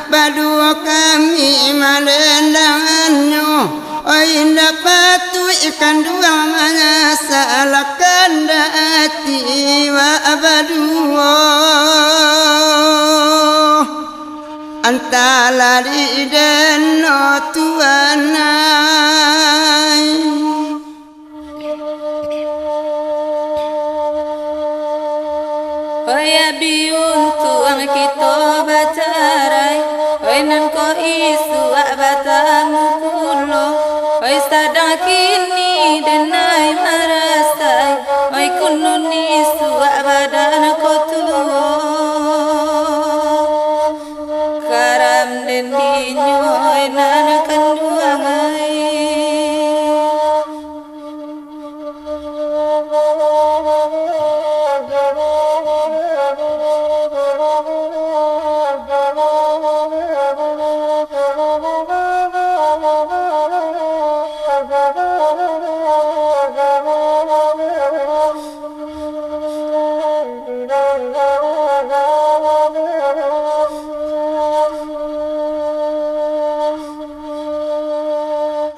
berdua kami melendangannya. Oi dapatu ikan dua menyesalkan hati wa berdua. Antara di deno tuanai. Oi abiun tuang kita bacarai. Oi nan ko isu batang kulo. Oi sadang kini denai marasai. Oi kunun isu badan ko tuo. Karam den dinyo oi nan kanduangai.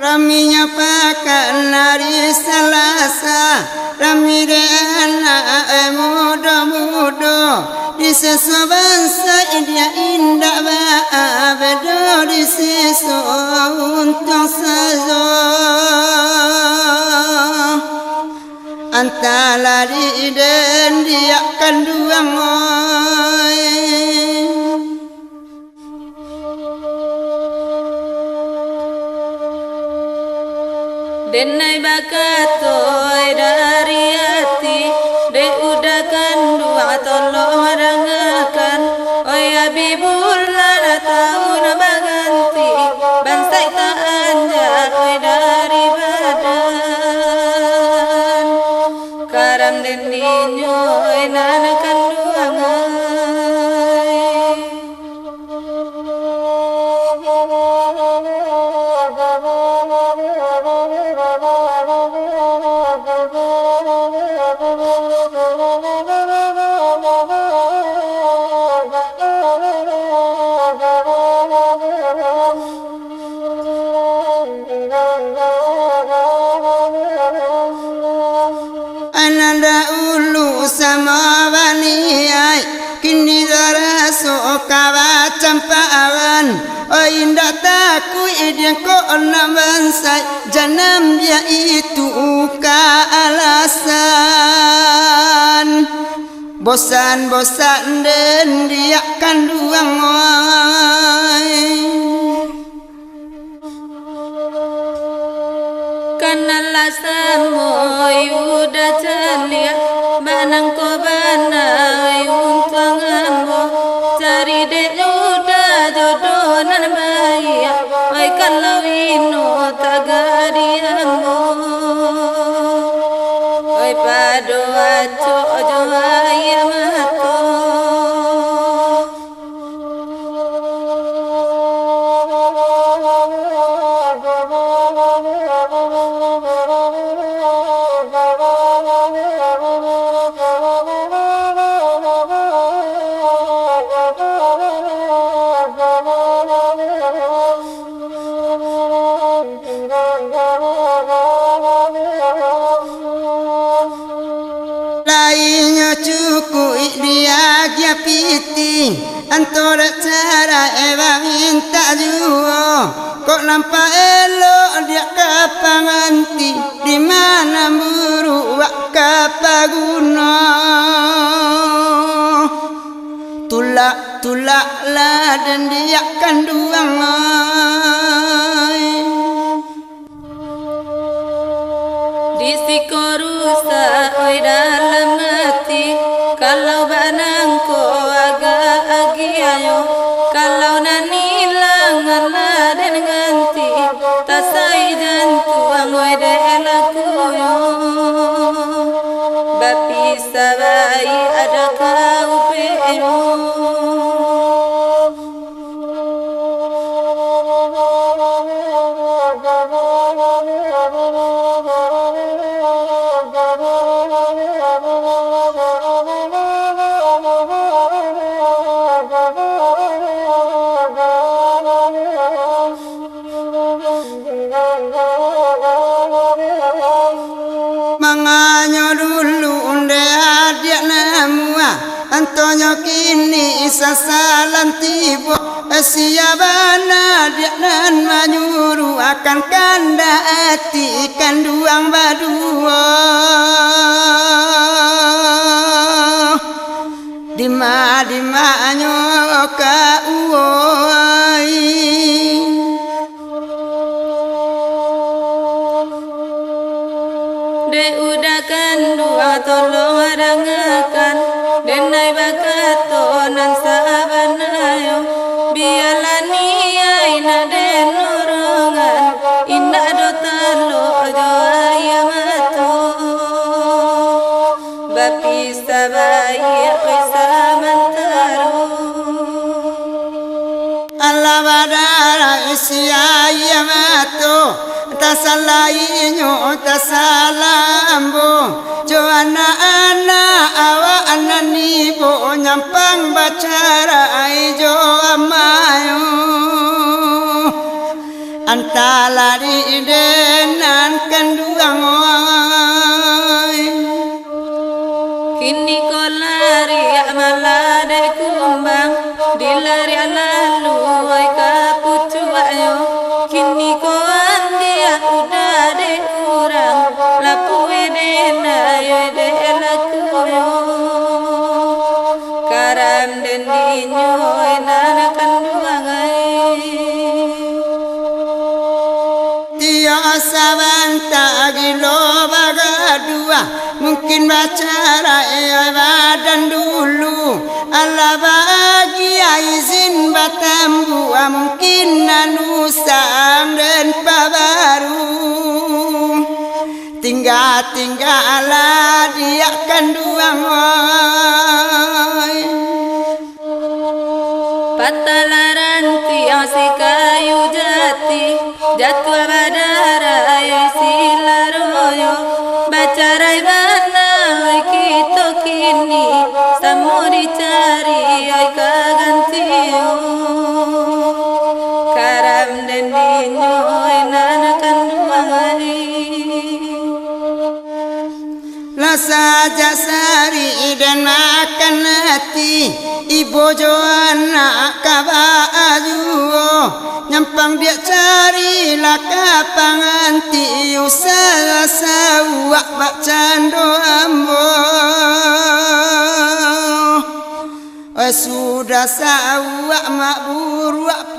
Raminya pakan hari Selasa, rami dana muda-muda. Di sesuatu bangsa dia indah bedo di sesuatu untuk saja. Antara di dan dia kandung Denai bakatoi dari hati, de udah kandua tolong rangakan. Oi abibullah tahun baganti, bansai tak anja oi dari badan. Karam den ninyo oi nana kanduangai. Ananda ulu sama waniai kini daraso kawa campawan. Oh indah taku idin ko nabansai janam dia itu ka alasan. Bosan-bosan dan dia kandung Kanalah samoy udah celia banang ko banai untung ambo cari dek udah jodohan bayi oi kalau ino tagadi ambo oi pado aco ojo ayamato lainnya cukup dia piti antara cara eva minta juo kok nampak elok dia kapanganti di mana buru wak kapaguna tulak lah dan dia kandung di sikorusa oi dalam hati kalau banangko agak agiayo kalau nanilang Allah dan ganti tasai jantuang oi delakuyo bapi sabai ada kau peyo bana dia nan menyuruh akan kanda hati kanduang badua dima nyoka uoi de udakan dua tolong arangakan denai bakato nan sabanayo bialani aina den nurongan indah do talo jo ayamato bapi sabai mantaro Allah badara isiaya mato tasalainyo tasalambo joana ana awa anani bo nyampang bacara jo amayo antalari denan kanduang oi kini kolari amalade kumbang dilari lalu oi kaputu ayo kini ko andia udah de kurang lapu de na yo de lakuyo karam den dinyo nana kanduang ai dia sabanta gilo bagadua mungkin bacara badan dulu Allah bahagia izin batambu mungkin nanusang dan pabaru tinggal dia kanduang oi patalaran tiang si kayu jati jatuh badara ayo silaroyo bacarai bana oi kito kini samuri cari oi kagantio karam den dinyo nana kanduang ai saja sari dan makan hati ibu Joana kabajuo nyampang dia cari lakapanganti usaha sawak bak cando ambo sudah sawak mak buruak